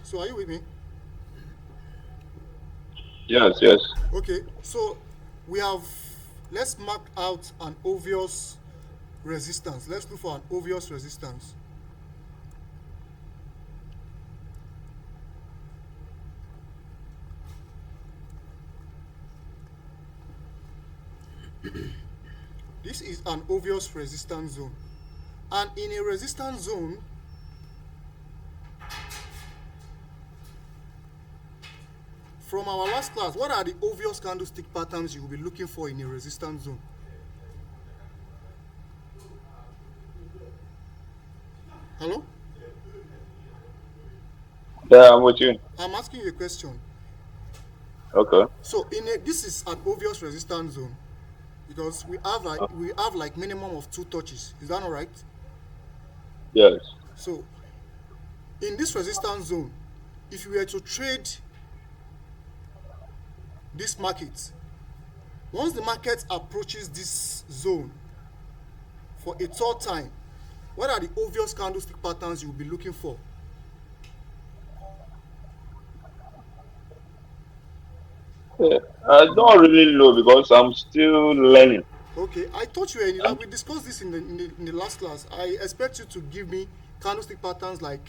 So are you with me? Yes, yes. Okay, so we have, let's mark out an obvious resistance. Let's look for an obvious resistance. This is an obvious resistance zone. And in a resistance zone, from our last class, what are the obvious candlestick patterns you will be looking for in a resistance zone? Hello? Yeah, I'm with you. I'm asking you a question. Okay. So this is an obvious resistance zone because we have like minimum of two touches. Is that all right? Yes. So in this resistance zone, if you were to trade this market, once the market approaches this zone for a third time, what are the obvious candlestick patterns you will be looking for? Yeah. I don't really know because I'm still learning. Okay, I thought you were in And we discussed this in the last class. I expect you to give me candlestick patterns like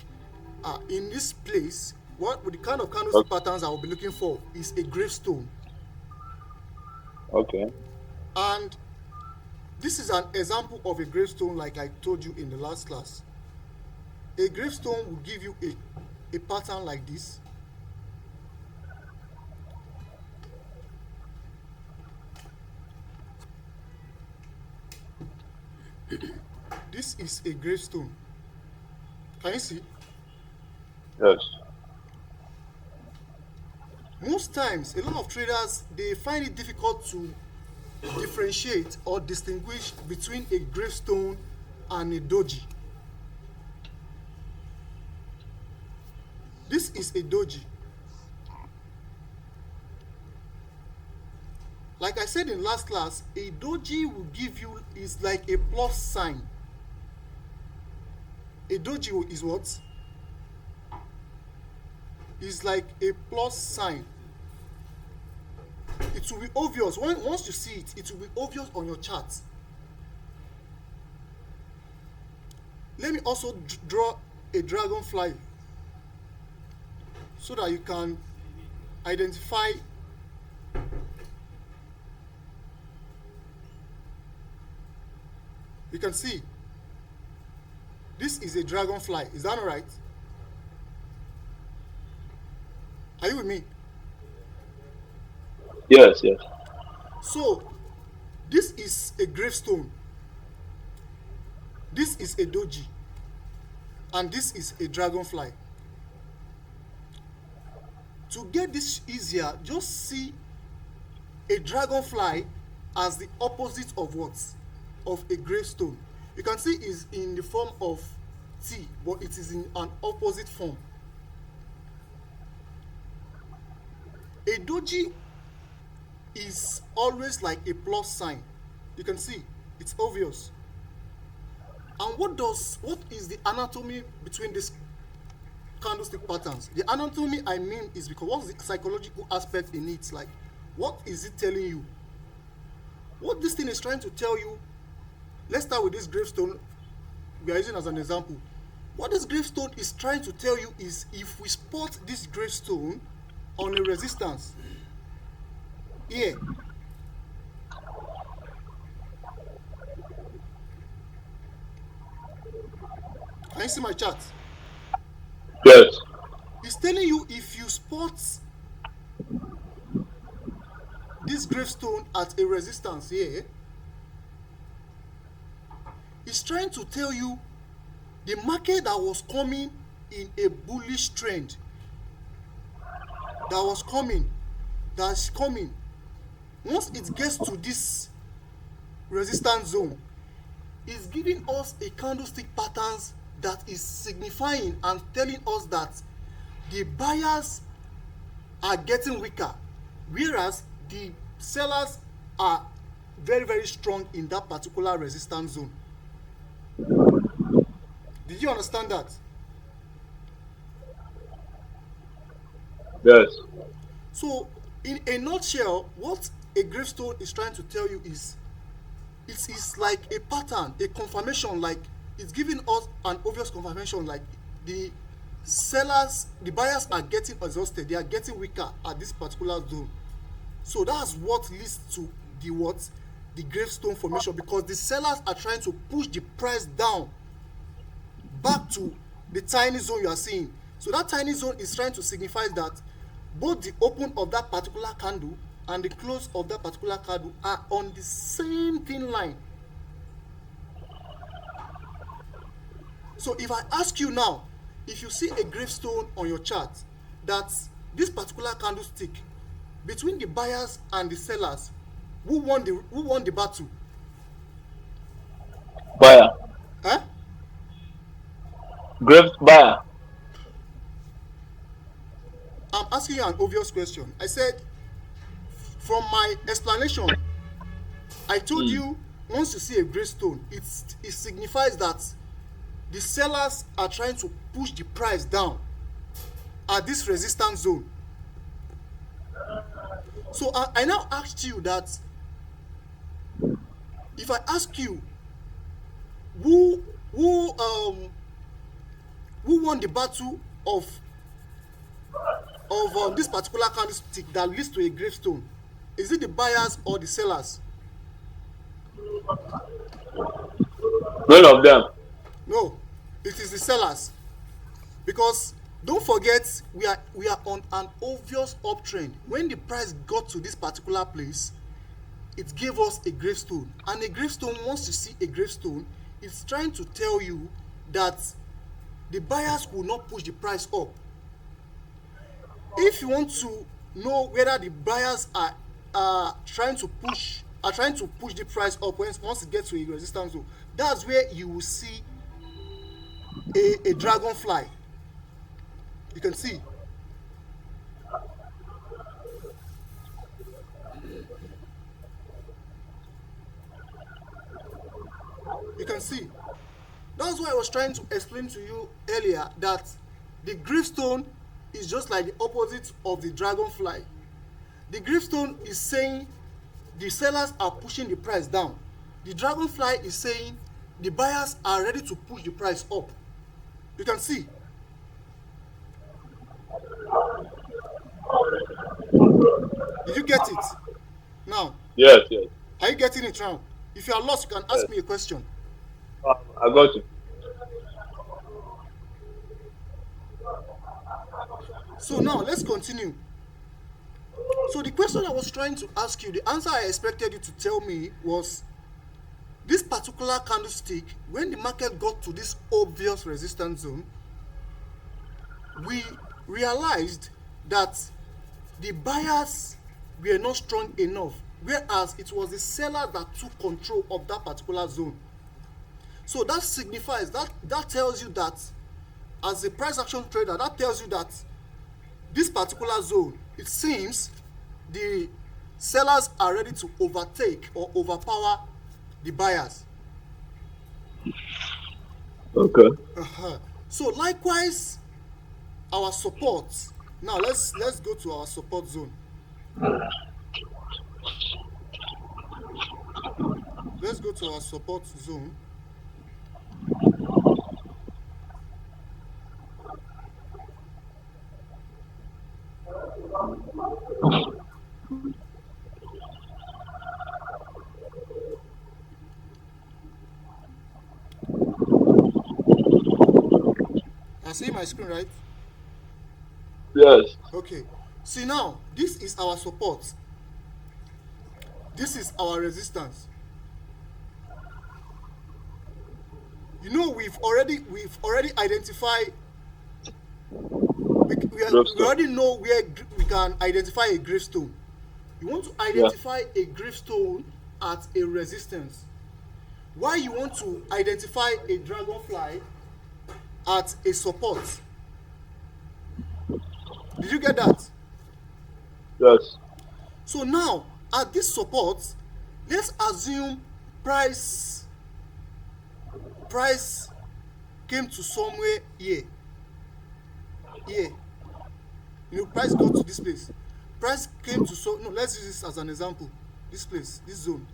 in this place. What the kind of candlestick okay. patterns I will be looking for is a gravestone, Okay. and this is an example of a gravestone, like I told you in the last class. A gravestone will give you a pattern like this. This is a gravestone. Can you see? Yes. Most times, a lot of traders they find it difficult to differentiate or distinguish between a gravestone and a doji. This is a doji. Like I said in last class, a doji will give you is like a plus sign. A doji is what? Is like a plus sign. It will be obvious once you see it. It will be obvious on your chart. Let me also draw a dragonfly so that you can identify. You can see this is a dragonfly. Is that right? Are you with me? Yes, yes. So this is a gravestone, this is a doji, and this is a dragonfly. To get this easier, just see a dragonfly as the opposite of what? Of a gravestone. You can see is in the form of T, but it is in an opposite form. A doji is always like a plus sign. You can see it's obvious. And what is the anatomy between these candlestick patterns? The anatomy I mean is because what's the psychological aspect in it? Like, what is it telling you? What this thing is trying to tell you. Let's start with this gravestone we are using as an example. What this gravestone is trying to tell you is if we spot this gravestone on a resistance here, can you see my chart? Yes. It's telling you if you spot this gravestone at a resistance here, it's trying to tell you the market that was coming in a bullish trend, that was coming, that's coming. Once it gets to this resistance zone, it's giving us a candlestick patterns that is signifying and telling us that the buyers are getting weaker, whereas the sellers are very very strong in that particular resistance zone. Did you understand that? Yes. So, in a nutshell, what a gravestone is trying to tell you is it's like a pattern, a confirmation, like it's giving us an obvious confirmation, like the the buyers are getting exhausted, they are getting weaker at this particular zone. So that's what leads to the gravestone formation, because the sellers are trying to push the price down back to the tiny zone you are seeing. So that tiny zone is trying to signify that both the open of that particular candle and the close of that particular candle are on the same thin line. So if I ask you now, if you see a gravestone on your chart, that this particular candlestick between the buyers and the sellers, who won the battle? Buyer. Huh? Grave buyer. I'm asking you an obvious question. I said, from my explanation, I told Hmm. you, once you see a gravestone, it signifies that the sellers are trying to push the price down at this resistance zone. So I now asked you that, if I ask you who who um who won the battle of this particular candlestick that leads to a gravestone, is it the buyers or the sellers? None of them. No, it is the sellers. Because don't forget, we are on an obvious uptrend. When the price got to this particular place, it gave us a gravestone. And a gravestone, once you see a gravestone, it's trying to tell you that the buyers will not push the price up. If you want to know whether the buyers are trying to push the price up once it gets to a resistance zone, that's where you will see a dragonfly. You can see, you can see. That's why I was trying to explain to you earlier that the gravestone is just like the opposite of the dragonfly. The gravestone is saying the sellers are pushing the price down. The dragonfly is saying the buyers are ready to push the price up. You can see. Did you get it? Now, Yes, yes, are you getting it now? If you are lost, you can ask yes. me a question. I got you. So now let's continue. So the question I was trying to ask you, the answer I expected you to tell me was, this particular candlestick, when the market got to this obvious resistance zone, we realized that the buyers were not strong enough, whereas it was the seller that took control of that particular zone. So that signifies that tells you that, as a price action trader, that tells you that this particular zone, it seems the sellers are ready to overtake or overpower the buyers. Okay. Uh-huh. So likewise, our support. Now let's go to our support zone. Let's go to our support zone. I see my screen, right? Yes. Okay. See now, this is our support. This is our resistance. You know, we've already identified. We Gravestone. already know where we can identify a gravestone. You want to Yeah. identify a gravestone at a resistance. Why you want to identify a dragonfly at a support? Did you get that? Yes. So now, at this support, let's assume price price came to somewhere here. Here. Price got to this place. Price came to, so no, let's use this as an example. This place, this zone.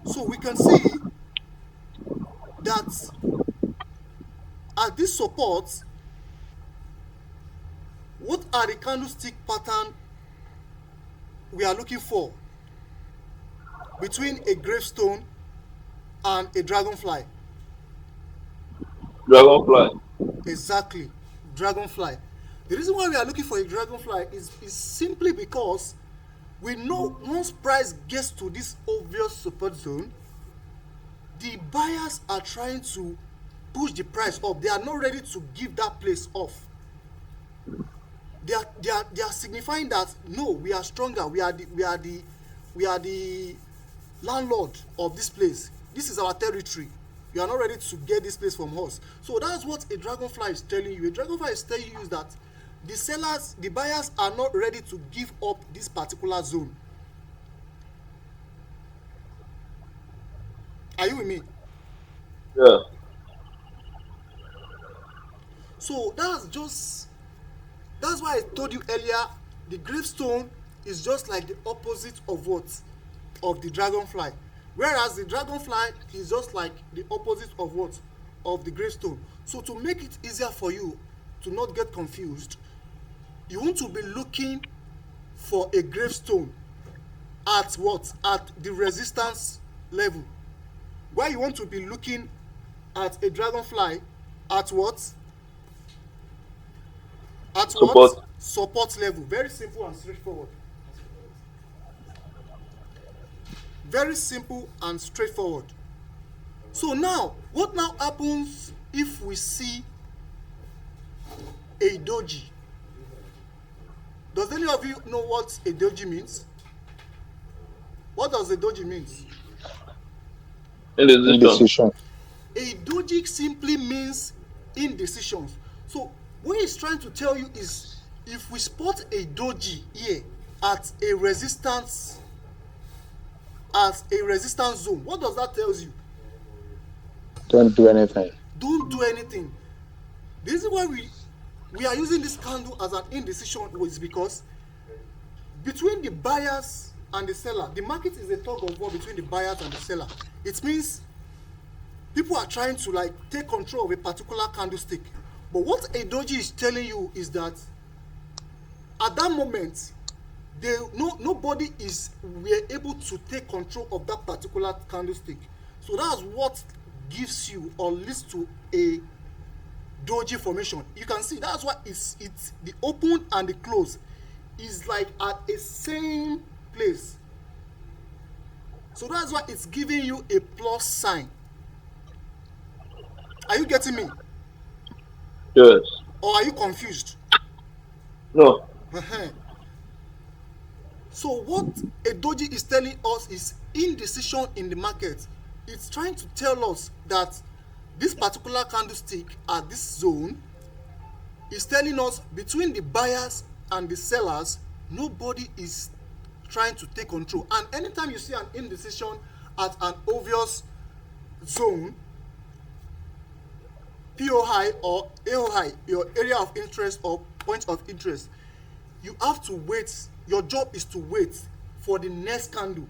So we can see that at this support, what are the candlestick pattern we are looking for between a gravestone and a dragonfly? Dragonfly. Exactly, dragonfly. The reason why we are looking for a dragonfly is simply because we know once price gets to this obvious support zone, the buyers are trying to push the price up. They are not ready to give that place off. They are signifying that no, we are stronger. We are the landlord of this place. This is our territory. You are not ready to get this place from us. So that's what a dragonfly is telling you. A dragonfly is telling you that the buyers are not ready to give up this particular zone. Are you with me? Yeah. So that's why I told you earlier, the gravestone is just like the opposite of what? Of the dragonfly. Whereas the dragonfly is just like the opposite of what? Of the gravestone. So to make it easier for you to not get confused, you want to be looking for a gravestone at what? At the resistance level. Where you want to be looking at a dragonfly at what? At what? Support. Support level. Very simple and straightforward. Very simple and straightforward. So now, what now happens if we see a doji? Does any of you know what a doji means? What does a doji means? Indecision. Indecision. A doji simply means indecisions. So what he's trying to tell you is, if we spot a doji here at a resistance zone, what does that tell you? Don't do anything. Don't do anything. The reason why we are using this candle as an indecision is because between the buyers and the seller, the market is a tug of war between the buyers and the seller. It means people are trying to like take control of a particular candlestick. But what a doji is telling you is that at that moment, nobody were able to take control of that particular candlestick. So that's what gives you or leads to a doji formation. You can see that's why it's the open and the close is like at a same place. So that's why it's giving you a plus sign. Are you getting me? Yes. Or are you confused? No. So what a doji is telling us is indecision in the market. It's trying to tell us that this particular candlestick at this zone is telling us between the buyers and the sellers, nobody is trying to take control. And anytime you see an indecision at an obvious zone, POI or AOI, your area of interest or point of interest, you have to wait. Your job is to wait for the next candle.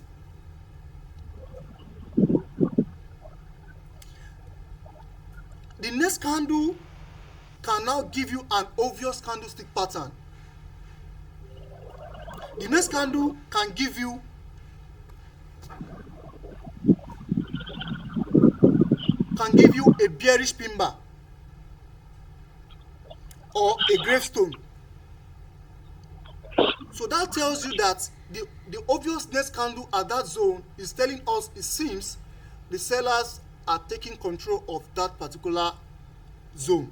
The next candle can now give you an obvious candlestick pattern. The next candle can give you a bearish pin bar or a gravestone. So that tells you that the obvious next candle at that zone is telling us it seems the sellers are taking control of that particular zone.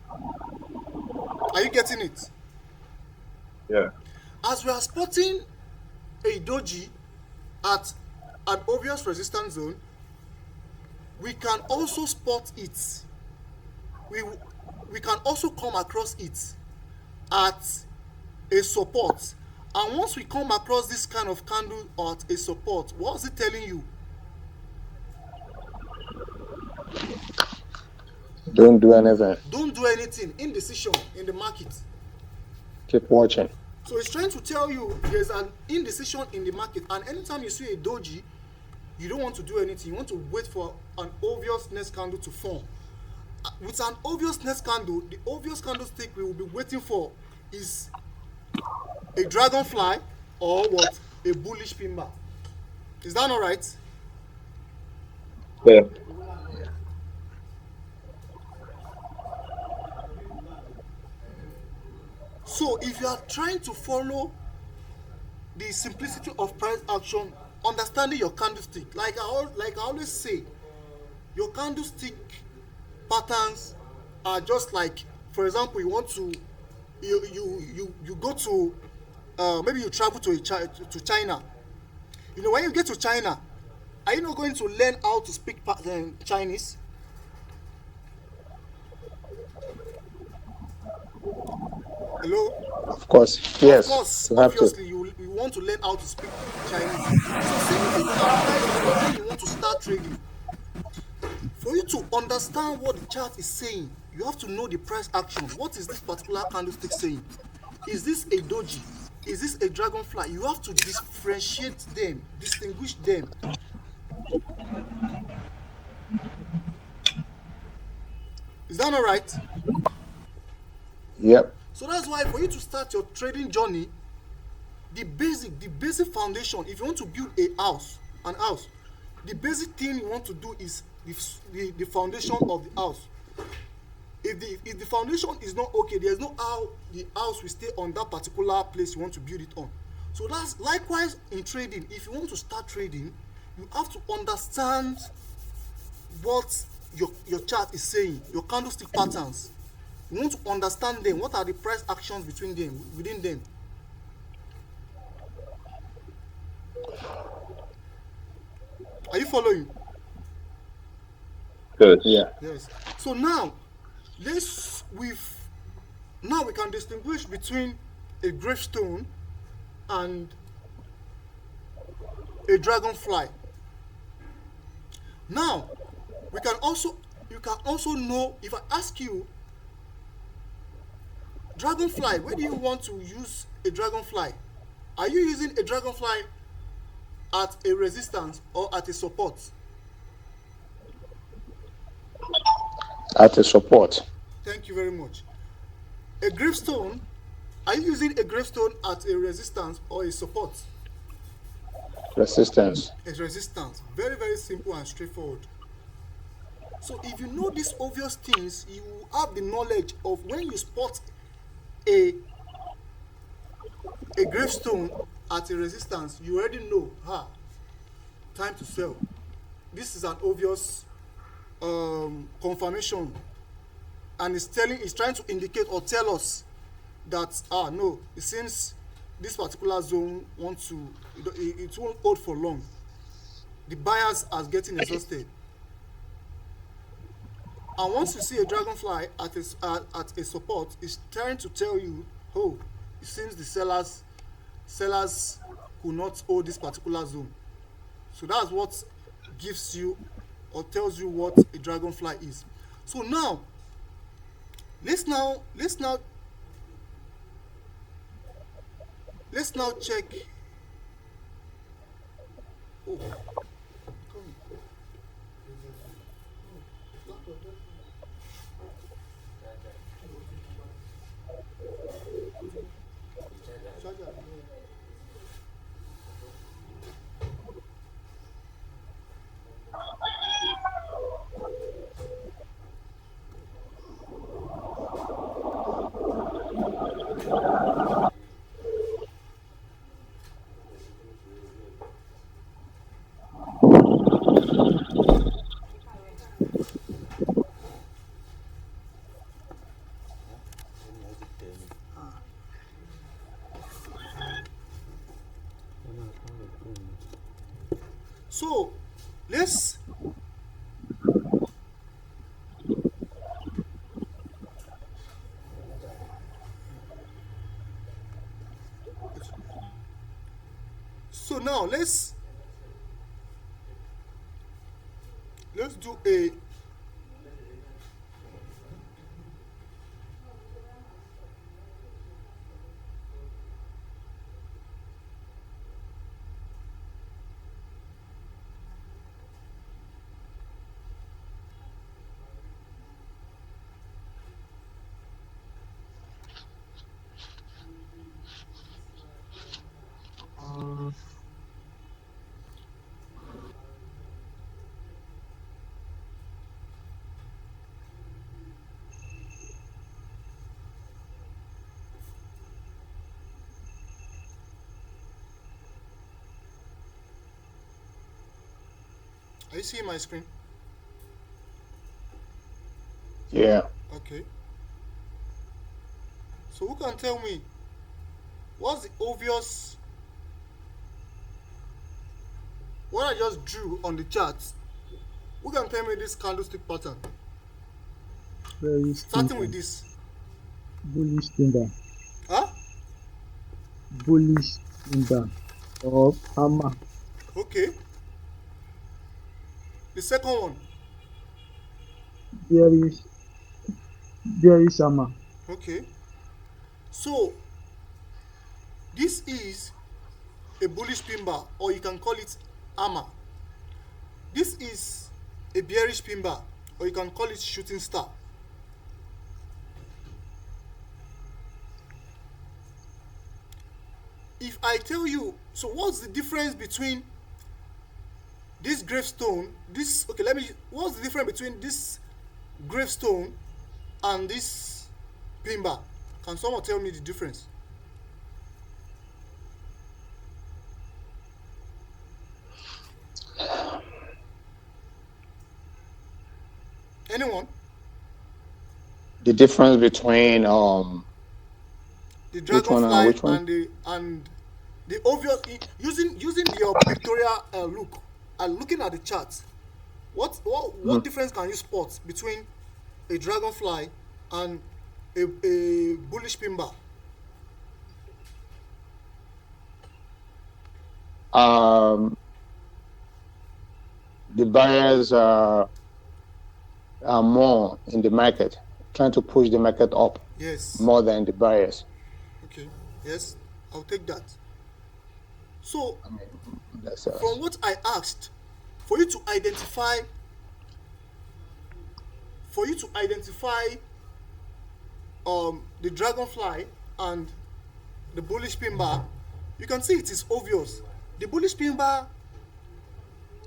Are you getting it? Yeah. As we are spotting a doji at an obvious resistance zone, we can also spot it. We can also come across it at a support And once we come across this kind of candle at a support, what's it telling you? Don't do anything. Don't do anything. Indecision in the market. Keep watching. So it's trying to tell you there's an indecision in the market, and anytime you see a doji, you don't want to do anything. You want to wait for an obvious next candle to form. With an obvious next candle, the obvious candlestick we will be waiting for is a dragonfly or what? A bullish pin bar. Is that all right? Yeah. So if you are trying to follow the simplicity of price action, understanding your candlestick, like I always say, your candlestick patterns are just like, for example, you want to you go to maybe you travel to to China. You know, when you get to China, are you not going to learn how to speak Chinese? Hello. Of course. Of Yes, course, you have to. obviously, you want to learn how to speak Chinese. So same thing applies for when you want to start trading. For you to understand what the chart is saying, you have to know the price action. What is this particular candlestick saying? Is this a doji? Is this a dragonfly? You have to differentiate them, distinguish them. Is that all right? Yep. So that's why for you to start your trading journey, the basic foundation, if you want to build an house, the basic thing you want to do is the foundation of the house. If the foundation is not okay, there's no how the house will stay on that particular place you want to build it on. So that's likewise in trading. If you want to start trading, you have to understand what your chart is saying, your candlestick patterns. You want to understand them. What are the price actions within them? Are you following? Good. Yeah. Yes. So now, let's with now we can distinguish between a gravestone and a dragonfly. Now, we can also you can also know, if I ask you, dragonfly, where do you want to use a dragonfly? Are you using a dragonfly at a resistance or at a support? At a support. Thank you very much. A gravestone, are you using a gravestone at a resistance or a support? Resistance. A resistance. Very, very simple and straightforward. So if you know these obvious things, you have the knowledge of when you spot a gravestone at a resistance, you already know, time to sell. This is an obvious confirmation, and it's trying to indicate or tell us that no, it seems this particular zone it won't hold for long. The buyers are getting exhausted. And once you see a dragonfly at a support, it's trying to tell you, oh, it seems the sellers could not hold this particular zone. So that's what gives you or tells you what a dragonfly is. So now, let's now check. Oh, come. Charger. So let's So now let's do a are you seeing my screen? Yeah. Okay. So who can tell me what's the obvious what I just drew on the chart? Who can tell me this candlestick pattern? Very Starting with simple. this. Bullish timber. Huh? Bullish timber or hammer. Okay. The second one. Bearish bearish hammer. Okay. So this is a bullish pin bar, or you can call it hammer. This is a bearish pin bar, or you can call it shooting star. If I tell you, so what's the difference between this gravestone, what's the difference between this gravestone and this pin bar? Can someone tell me the difference? Anyone? The difference between The which one and dragonfly which one? and the obvious, using your pictorial look and looking at the chart. What Mhm. difference can you spot between a dragonfly and a bullish pin bar? Um, the buyers are more in the market, trying to push the market up Yes. more than the buyers. Okay. Yes, I'll take that. So I mean, that's from what I asked, for you to identify for you to identify the dragonfly and the bullish pin bar, you can see it is obvious. The bullish pin bar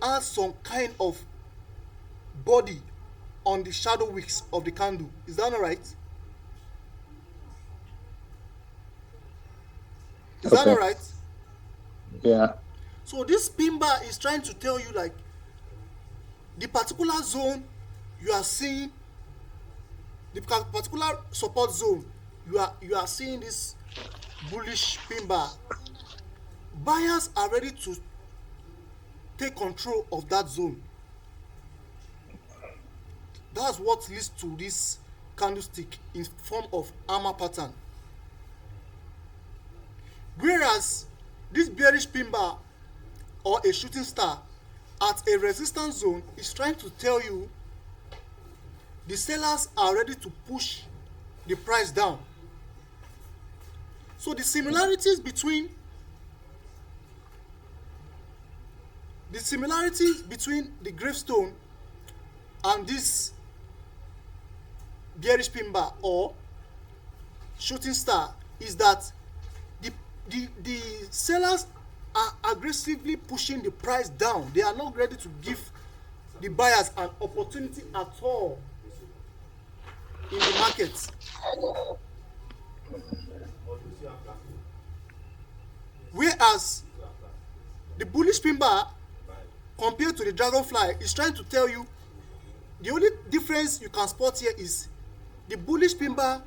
has some kind of body on the shadow wicks of the candle. Is that not right? Is that okay. not right? Yeah. So this pin bar is trying to tell you like the particular zone you are seeing, the particular support zone you are seeing this bullish pin bar. Buyers are ready to take control of that zone. That's what leads to this candlestick in form of hammer pattern. Whereas this bearish pin bar or a shooting star at a resistance zone is trying to tell you the sellers are ready to push the price down. So the similarities between the gravestone and this bearish pin bar or shooting star is that the the sellers are aggressively pushing the price down. They are not ready to give the buyers an opportunity at all in the market. Whereas the bullish pin bar compared to the dragonfly is trying to tell you the only difference you can spot here is the bullish pin bar,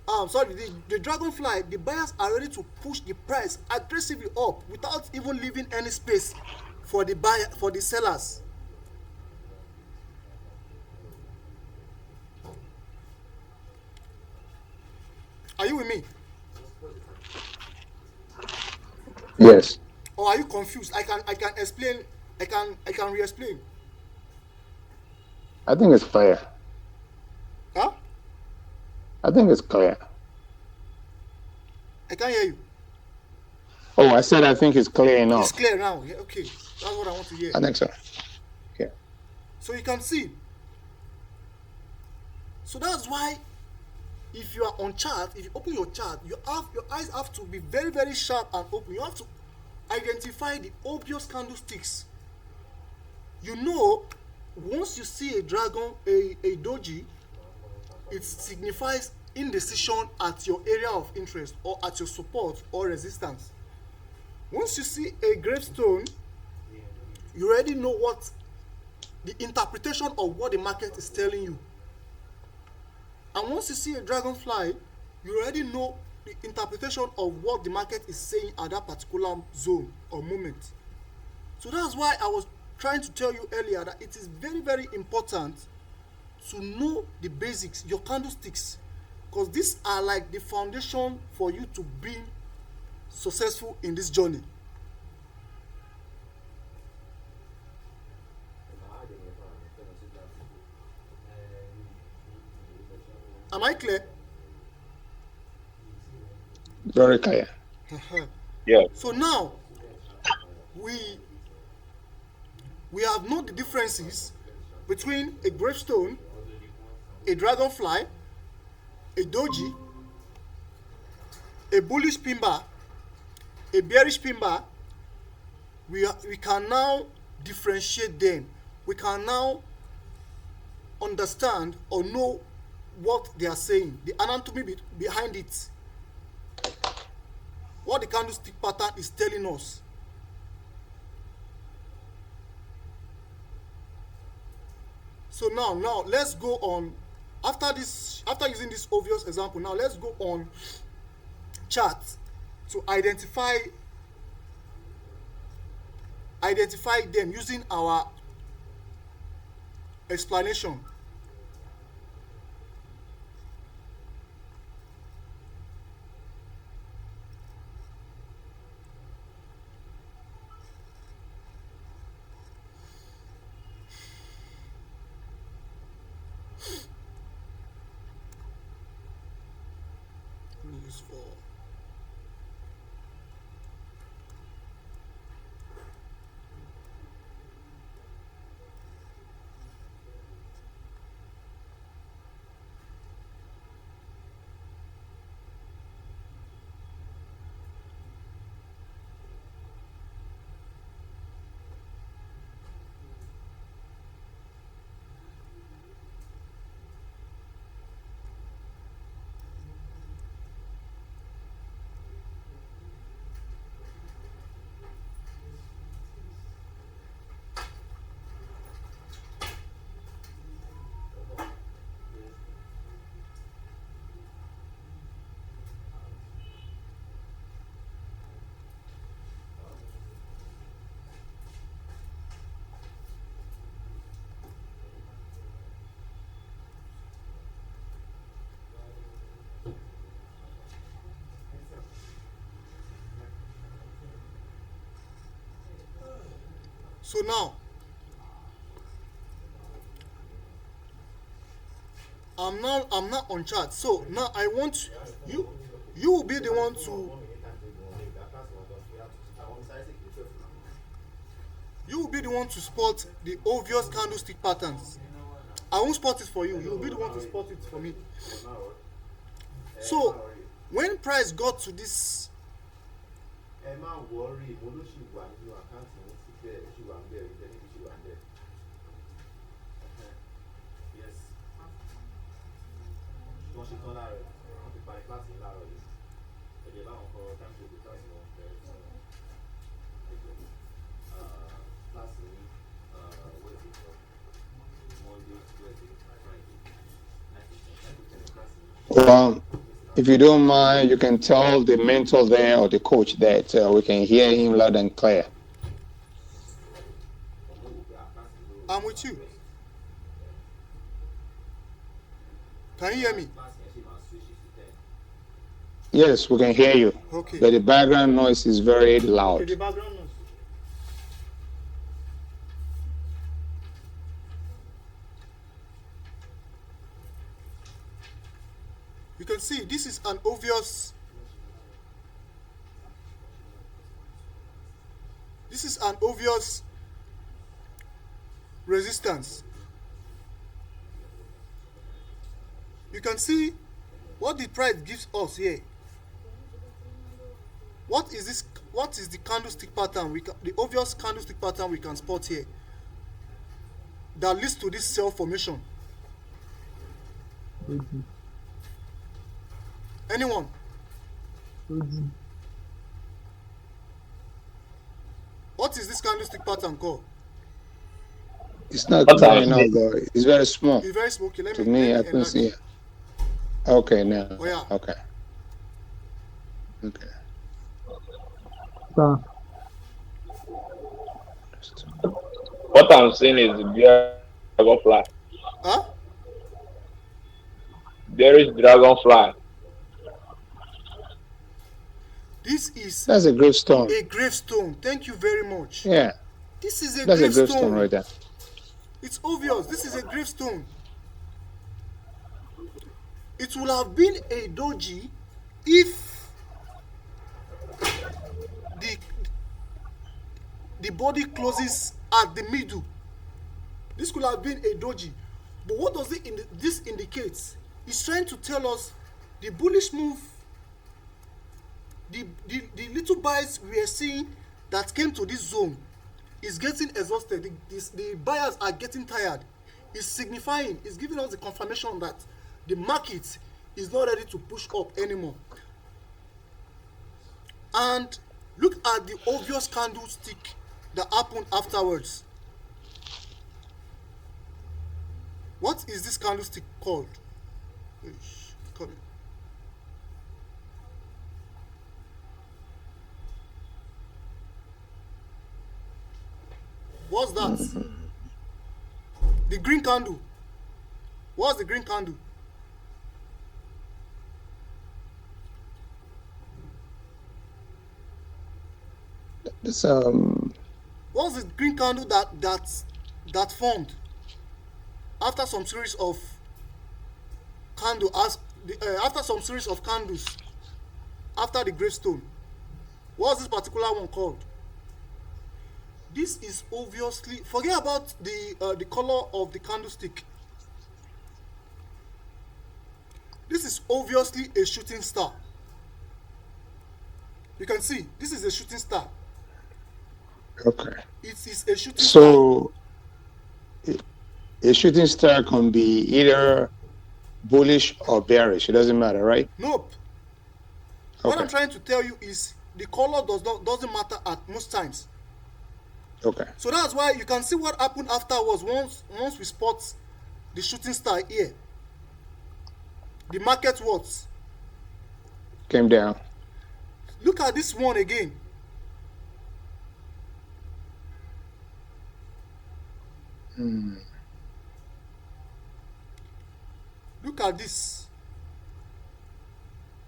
the dragonfly, the buyers are ready to push the price aggressively up without even leaving any space for the sellers. Are you with me? Yes. Or are you confused? I can explain. I can re-explain. I think it's clear. Huh? I think it's clear. I can't hear you. Oh, I said I think it's clear It's enough. clear now. Yeah, okay, that's what I want to hear. I think so. Yeah. So you can see. So that's why if you are on chart, if you open your chart, your eyes have to be very very sharp and open. You have to identify the obvious candlesticks. You know, once you see a dragon, a doji, it signifies indecision at your area of interest or at your support or resistance. Once you see a gravestone, you already know what the interpretation of what the market is telling you. And once you see a dragonfly, you already know the interpretation of what the market is saying at that particular zone or moment. So that's why I was trying to tell you earlier that it is very very important to know the basics, your candlesticks, because these are like the foundation for you to be successful in this journey. Am I clear? Very clear. Yeah. So now we we have known the differences between a gravestone, a dragonfly, a doji, a bullish pin bar, a bearish pin bar. We can now differentiate them. We can now understand or know what they are saying, the anatomy behind it, what the candlestick pattern is telling us. So now let's go on. After using this obvious example, now let's go on chart to identify them using our explanation. Use for so now I'm not on chart. So now I want you you will be the one to spot the obvious candlestick patterns. I won't spot it for you. You will be the one to spot it for me. So when price got to this, Well, if you don't mind, you can tell the mentor there or the coach that we can hear him loud and clear. I'm with you. Can you hear me? Yes, we can hear you. Okay. But the background noise is very Okay, the loud. background noise. You can see this is an obvious. This is an obvious resistance. You can see what the price gives us here. What is this? What is the candlestick pattern? The obvious candlestick pattern we can spot here that leads to this cell formation. Oji. Anyone? Oji. What is this candlestick pattern called? It's not What clear I'm enough saying, though. It's very small. It's very smoky. To me, I can see it. Okay, now. Oh yeah. Okay. Okay. Sir. what I'm saying is dragonfly. Huh? There is dragonfly. This is That's a gravestone. a gravestone. Thank you very much. Yeah, This is a that's a gravestone gravestone. right there. It's obvious. This is a gravestone. It would have been a doji if the the body closes at the middle. This could have been a doji. But what does this indicates? It's trying to tell us the bullish move, the little buys we are seeing that came to this zone is getting exhausted. The buyers are getting tired. It's signifying, it's giving us the confirmation that the market is not ready to push up anymore. And look at the obvious candlestick that happened afterwards. What is this candlestick called? Come here. What's that? The green candle. What's the green candle? This What's the green candle that formed after some series of after some series of candles after the gravestone? What's this particular one called? This is obviously, forget about the color of the candlestick. This is obviously a shooting star. You can see this is a shooting star. okay. It is a shooting star. So a shooting star can be either bullish or bearish. It doesn't matter, right? Nope. What Okay. I'm trying to tell you is the color doesn't matter at most times. Okay. So that's why you can see what happened afterwards once we spot the shooting star here. The market what? Came down. Look at this one again. Look at this.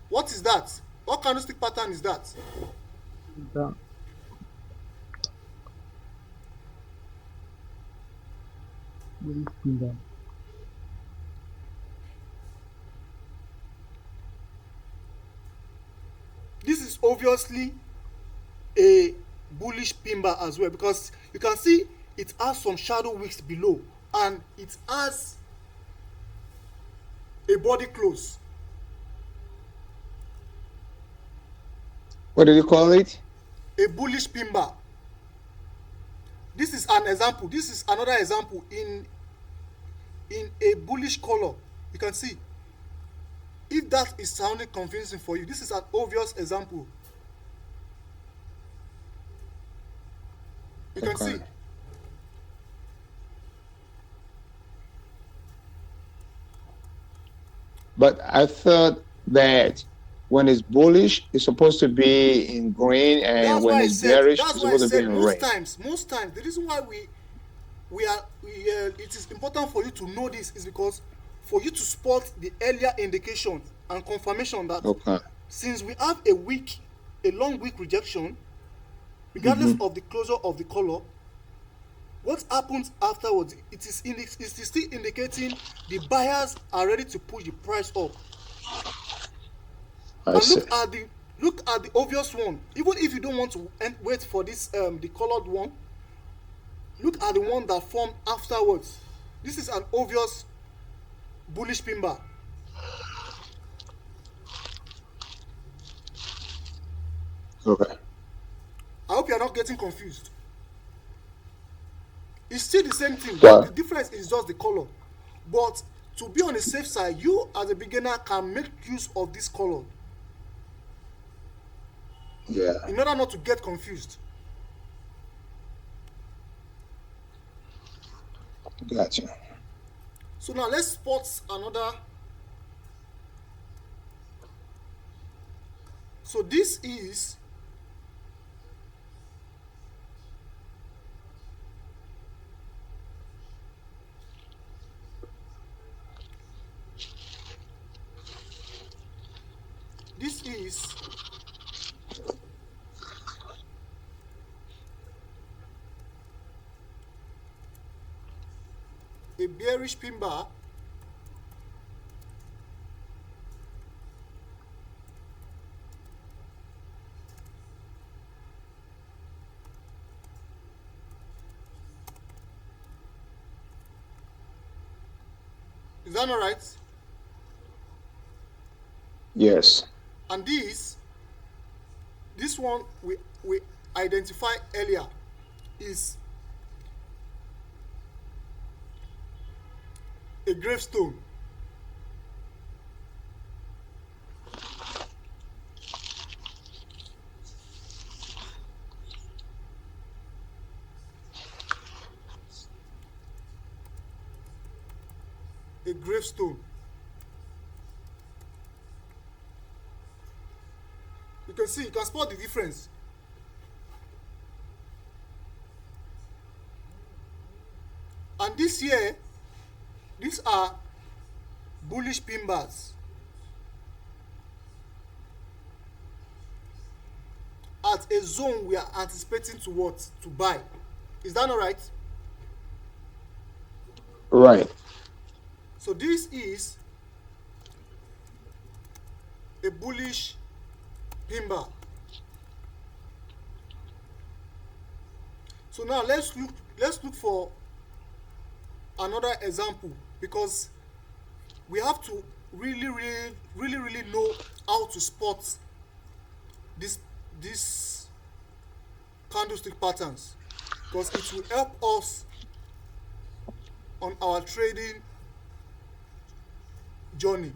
What is that? What candlestick pattern is that? Sir. Bullish timber. This is obviously a bullish pimba as well, because you can see it has some shadow wicks below and it has a body close. What did you call it? A bullish pimba. This is an example. This is another example in a bullish color. You can see. If that is sounding convincing for you, this is an obvious example. You can Okay. see. But I thought that when it's bullish, it's supposed to be in green, and That's when why I it's said. bearish, That's it's why I supposed to be said in red. most times. The reason why it is important for you to know this is because for you to spot the earlier indication and confirmation that Okay. since we have a long week rejection, regardless Mm-hmm. of the closure of the color, what happens afterwards? It is still indicating the buyers are ready to push the price up. I And see. look at the obvious one. Even if you don't want to wait for this the colored one, look at the one that formed afterwards. This is an obvious bullish pin bar. Okay. I hope you are not getting confused. It's still the same thing. Just the Got difference is just the color. But to be on the safe side, you as a beginner can make use of this color yeah. in order not to get confused. Gotcha. So now let's spot another. So this is a bearish pin bar. Is that not right? Yes. And this one we identified earlier is a gravestone. A gravestone. You can see, you can spot the difference. And this year, these are bullish pin bars at a zone we are anticipating to what? To buy. Is that not right? Right. So this is a bullish pin bar. So now let's look for another example, because we have to really know how to spot this candlestick patterns, because it will help us on our trading journey.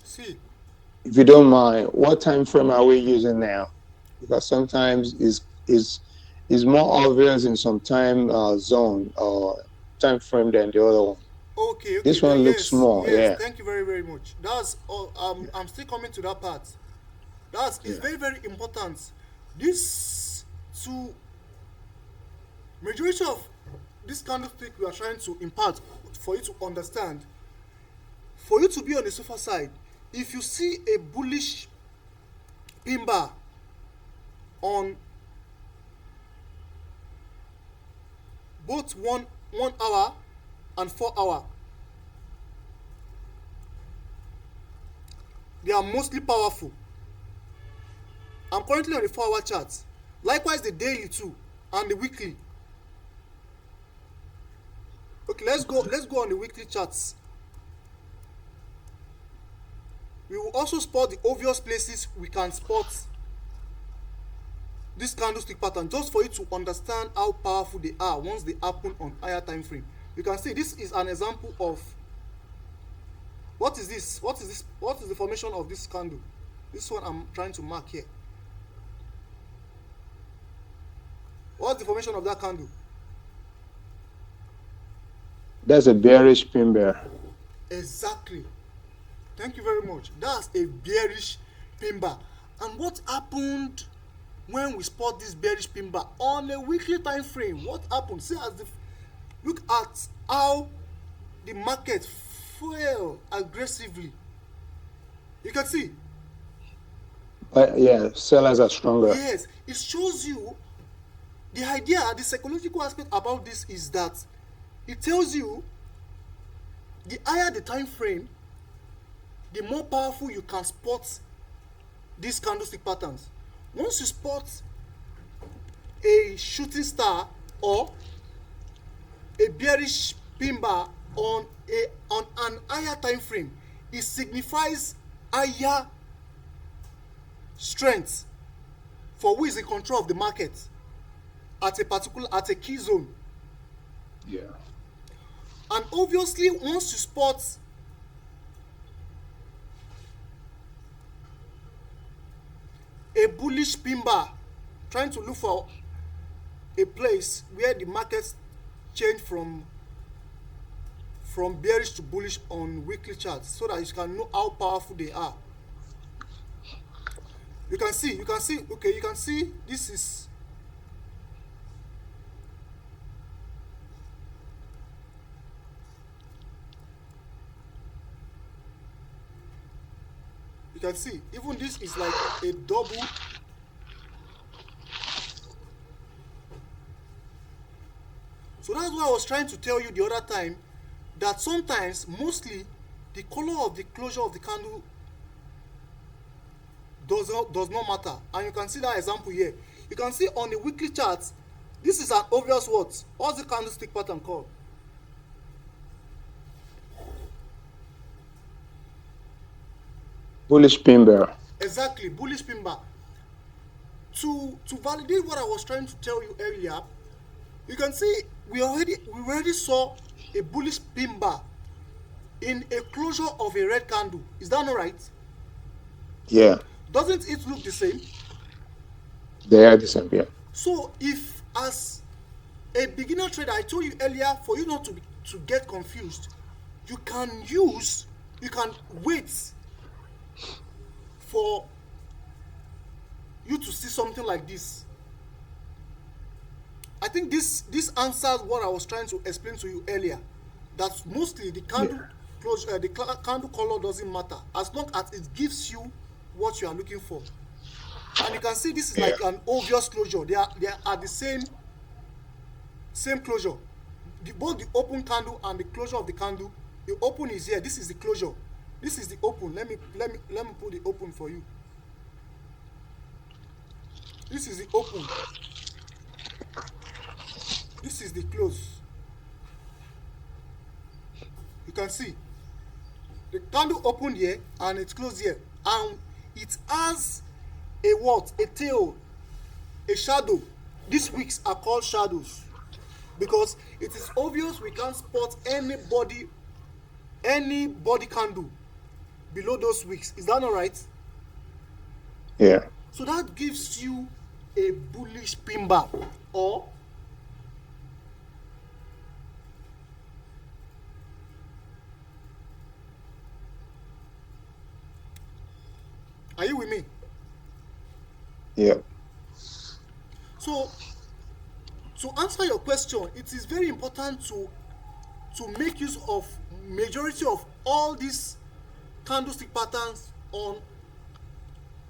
See, If you don't mind, what time frame are we using now? Because sometimes is more obvious in some time zone or time frame than the other one. okay, This then one looks yes, small. yes, Yeah. thank you very much. That's all. Yeah. I'm still coming to that part. That's It's Yeah. very important. This two majority of this candlestick we are trying to impart for you to understand, for you to be on the safer side. If you see a bullish pin bar on both 1 hour and 4 hour, they are mostly powerful. I'm currently on the 4 hour chart. Likewise the daily too, and the weekly. Okay, let's go on the weekly charts. We will also spot the obvious places we can spot this candlestick pattern, just for you to understand how powerful they are once they happen on higher time frame. You can see this is an example of What is this? What is this? What is the formation of this candle? This one I'm trying to mark here. What's the formation of that candle? That's a bearish pin bear. Exactly. Thank you very much. That's a bearish pin bar. And what happened when we spot this bearish pin bar on a weekly time frame? What happened? See, look at how the market fell aggressively. You can see. Yeah, sellers are stronger. Yes, it shows you the idea, the psychological aspect about this is that it tells you the higher the time frame, the more powerful you can spot these candlestick patterns. Once you spot a shooting star or a bearish pin bar on an higher time frame, it signifies higher strength for who is in control of the market at a key zone. Yeah. And obviously, once you spot a bullish pin bar, trying to look for a place where the markets change from bearish to bullish on weekly charts, so that you can know how powerful they are. You can see, okay, you can see this is you can see even this is like a double. So that's what I was trying to tell you the other time, that sometimes, mostly, the color of the closure of the candle does not matter. And you can see that example here. You can see on the weekly charts, this is an obvious what? What's the candlestick pattern called? Bullish pin bear. Exactly, bullish pin bar. To validate what I was trying to tell you earlier, you can see we already saw a bullish pin bar in a closure of a red candle. Is that not right? Yeah, Doesn't it look the same? they are the same. Yeah. So if, as a beginner trader, I told you earlier, for you not to get confused, you can wait for you to see something like this. I think this answers what I was trying to explain to you earlier, that mostly the candle closure, the candle color doesn't matter as long as it gives you what you are looking for. And you can see this is like an obvious closure. They are the same closure. Both the open candle and the closure of the candle. The open is here. This is the closure. This is the open. Let me put the open for you. This is the open. This is the close. You can see the candle opened here and it's closed here, and it has a what? A tail, a shadow. These wicks are called shadows because it is obvious we can't spot any body candle below those wicks. Is that not right? Yeah. So that gives you a bullish pin bar, or are you with me? Yeah. So to answer your question, it is very important to make use of majority of all these candlestick patterns on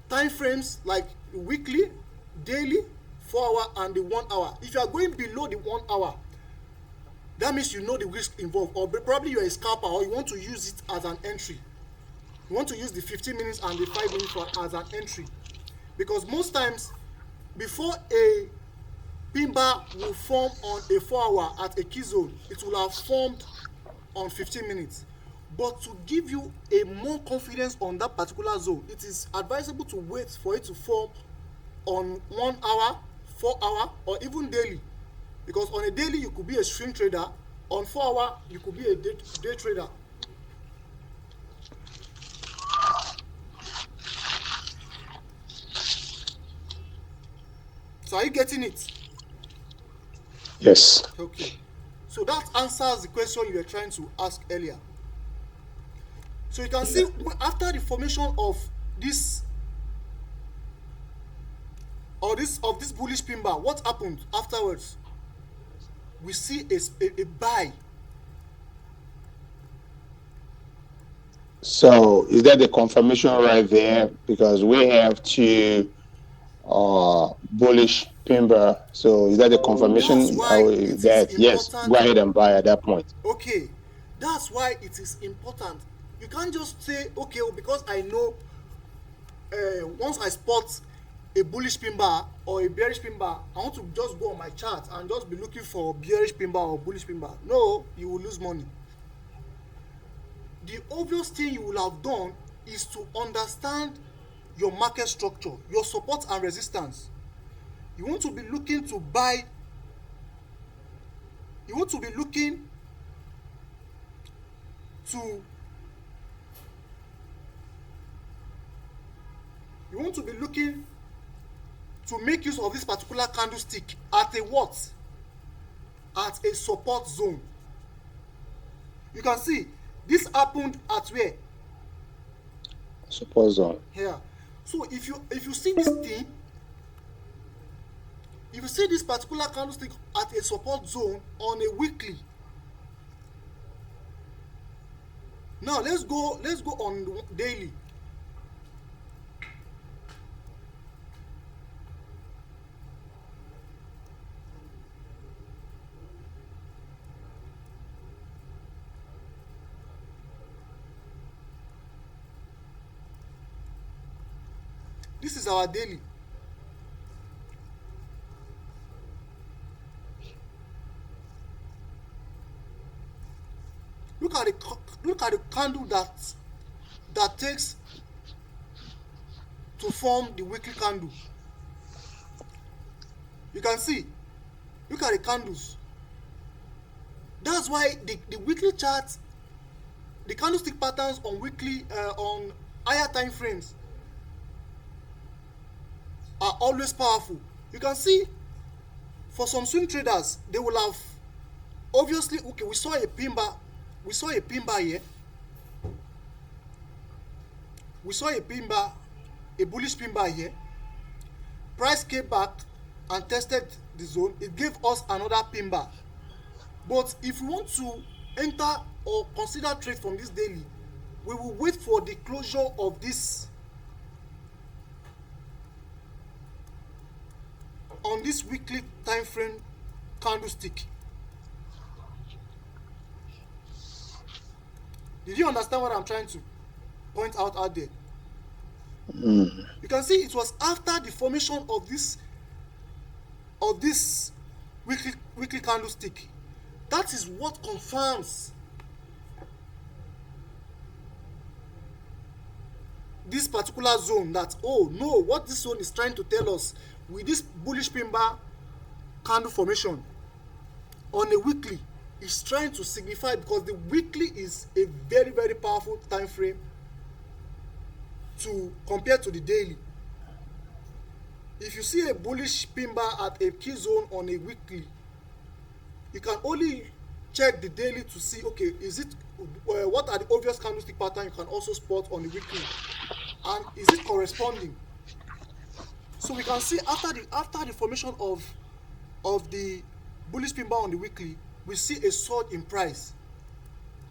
time frames like weekly, daily, 4 hour, and the 1 hour. If you are going below the 1 hour, that means you know the risk involved, or probably you're a scalper, or you want to use it as an entry. You want to use the 15 minutes and the 5 minutes as an entry, because most times before a pin bar will form on a 4 hour at a key zone, it will have formed on 15 minutes. But to give you a more confidence on that particular zone, it is advisable to wait for it to form on 1 hour, 4 hour, or even daily. Because on a daily you could be a swing trader, on 4 hour you could be a day trader. So are you getting it? Yes. Okay. So that answers the question you were trying to ask earlier. So you can see Yeah. after the formation of this this bullish pin bar, what happened afterwards? We see a buy. So is that the confirmation right there? Because we have two bullish pin bar. So is that the confirmation That's why it is that yes, go important. ahead and buy at that point? Okay, that's why it is important. You can't just say, okay, well, because I know once I spot a bullish pin bar or a bearish pin bar, I want to just go on my chart and just be looking for bearish pin bar or bullish pin bar. No, you will lose money. The obvious thing you will have done is to understand your market structure, your support and resistance. You want to be looking to buy, you want to be looking to you want to be looking to make use of this particular candlestick at a what? At a support zone. You can see this happened at where? Support zone. Here. So if you see this thing, if you see this particular candlestick at a support zone on a weekly, now let's go on daily. This is our daily. Look at the candle that takes to form the weekly candle. You can see, look at the candles. That's why the weekly charts, the candlestick patterns on weekly on higher time frames are always powerful. You can see for some swing traders, they will have obviously, okay, we saw a pin bar here. We saw a pin bar, a bullish pin bar here. Price came back and tested the zone. It gave us another pin bar. But if we want to enter or consider trade from this daily, we will wait for the closure of this on this weekly time frame candlestick. Did you understand what I'm trying to point out there? You can see it was after the formation of this weekly candlestick. That is what confirms this particular zone, that oh no, what this zone is trying to tell us with this bullish pin bar candle formation on a weekly is trying to signify, because the weekly is a very very powerful time frame to compare to the daily. If you see a bullish pin bar at a key zone on a weekly, you can only check the daily to see, okay, is it what are the obvious candlestick pattern you can also spot on the weekly, and is it corresponding? So we can see after the formation of the bullish pin bar on the weekly, we see a surge in price.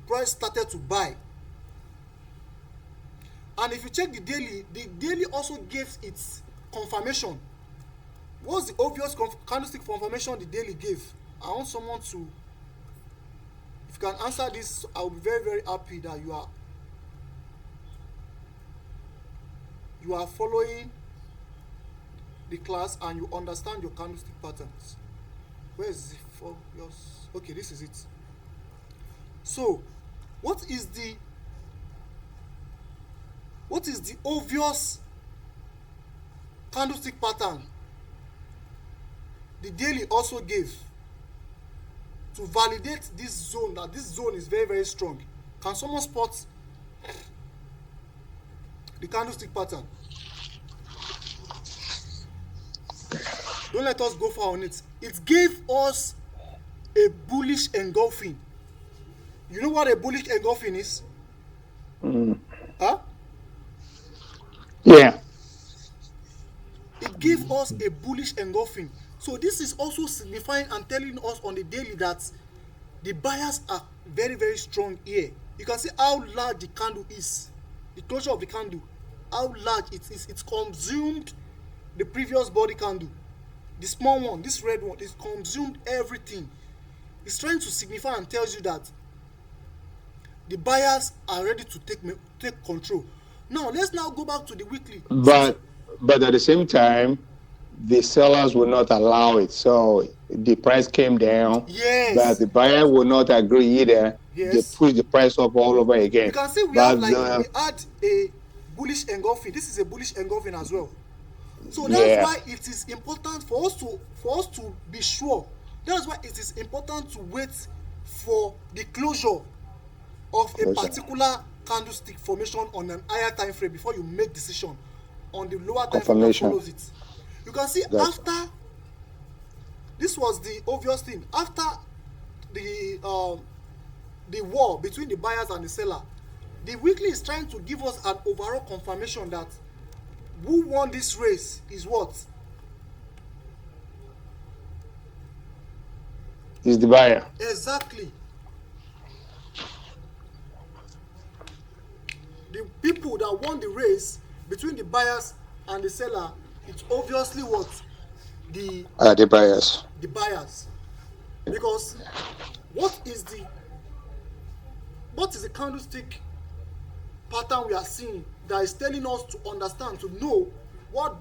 Price started to buy. And if you check the daily also gives its confirmation. What's the obvious candlestick confirmation the daily gave? I want someone to, if you can answer this, I'll be very very happy that you are following the class and you understand your candlestick patterns. Where is it for yours? Okay, this is it. So what is the obvious candlestick pattern the daily also gave to validate this zone, that this zone is very very strong? Can someone spot the candlestick pattern? Don't let us go far on it. It gave us a bullish engulfing. You know what a bullish engulfing is? Mm. Huh? Yeah. It gave us a bullish engulfing. So this is also signifying and telling us on the daily that the buyers are very, very strong here. You can see how large the candle is, the closure of the candle, how large it is. It's consumed the previous body candle. The small one, this red one, it's consumed everything. It's trying to signify and tells you that the buyers are ready to take control. Now let's now go back to the weekly. Since But but at the same time, the sellers will not allow it. So the price came down, but yes, the buyer will not agree either. They yes, push the price up all over you again. can see we have But like we had a bullish engulfing. This is a bullish engulfing as well. So that's yeah, why it is important for us to be sure. That's why it is important to wait for the closure of a closure particular candlestick formation on an higher time frame before you make decision on the lower time frame that confirmation. follows it. You can see That's after this was the obvious thing. After the the war between the buyers and the seller, the weekly is trying to give us an overall confirmation that who won this race is what. is the buyer. Exactly. The people that won the race between the buyers and the seller, it's obviously what, the The buyers. the buyers. Because what is the what is the candlestick pattern we are seeing that is telling us to understand, to know what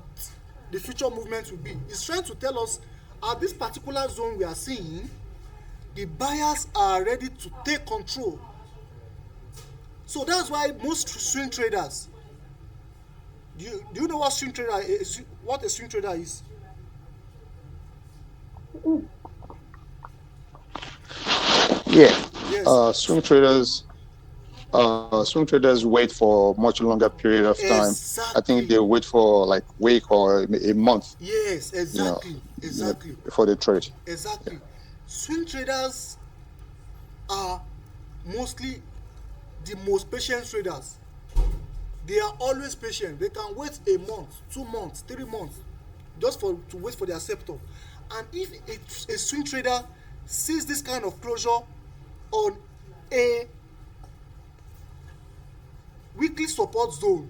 the future movement will be? It's trying to tell us at this particular zone we are seeing, the buyers are ready to take control. So that's why most swing traders, do you know what swing trader is, what a swing trader is? Yeah. Yes, Swing traders wait for much longer period of time. I think exactly. they wait for like week or a month, Yes, you know, exactly, exactly, before they trade. Yeah. exactly. Swing traders are mostly the most patient traders. They are always patient. They can wait a month, 2 months, 3 months, just for to wait for their scepter. And if a swing trader sees this kind of closure on a weekly support zone,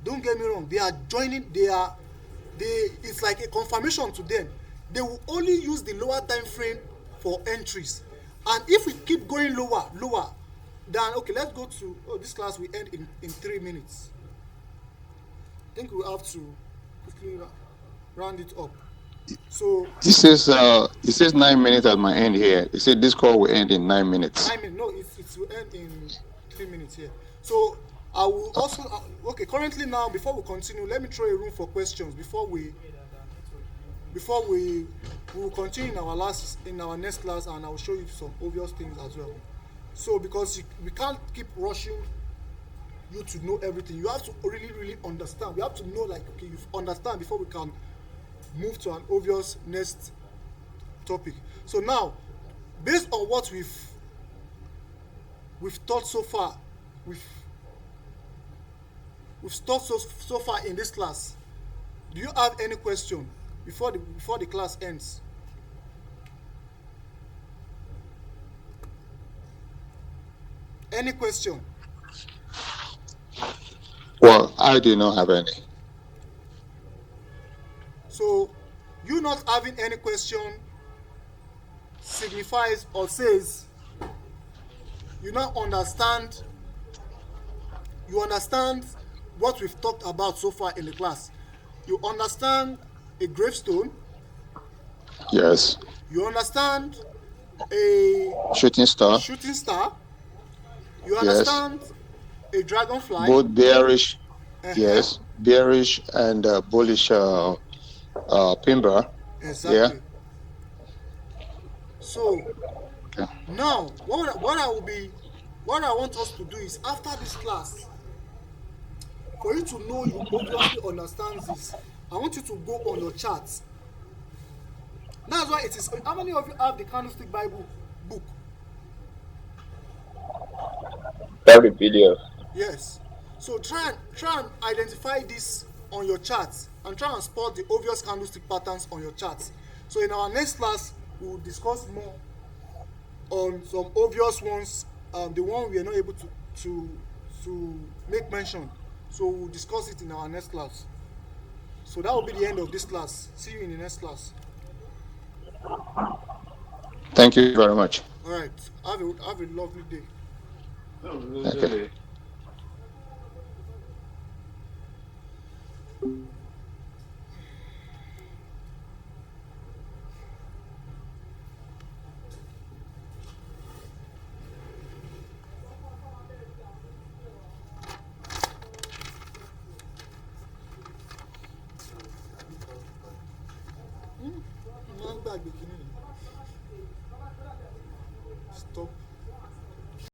don't get me wrong, they are joining, it's like a confirmation to them. They will only use the lower time frame for entries. And if we keep going lower, then okay, let's go to, this class will end in 3 minutes. I think we have to quickly round it up. So It says 9 minutes at my end here. It said this call will end in 9 minutes. 9 minutes, no, it will end in 3 minutes here. So I will also okay, currently now, before we continue, let me throw a room for questions before we will continue in our next class, and I will show you some obvious things as well. So because we can't keep rushing you to know everything, you have to really really understand. We have to know, like, okay, you understand before we can move to an obvious next topic. So now, based on what we've taught so far, we've taught so far in this class, do you have any question before the class ends? Any question? Well, I do not have any. So you not having any question signifies or says you now understand, you understand what we've talked about so far in the class. You understand a gravestone, Yes. you understand a Shooting star. shooting star, you Yes. understand a dragonfly. Both bearish. Uh-huh. Yes. Bearish and bullish pin bar. Yeah. Exactly. So Okay. now what I want us to do is, after this class, for you to know you obviously understand this, I want you to go on your charts That's why it is. How many of you have the Candlestick Bible book? Every PDF. Yes. So try and identify this on your charts and try and spot the obvious candlestick patterns on your charts. So in our next class, we will discuss more on some obvious ones, the one we are not able to make mention. So we'll discuss it in our next class. So that will be the end of this class. See you in the next class. Thank you very much. All right. Have a lovely day. Okay. Stop.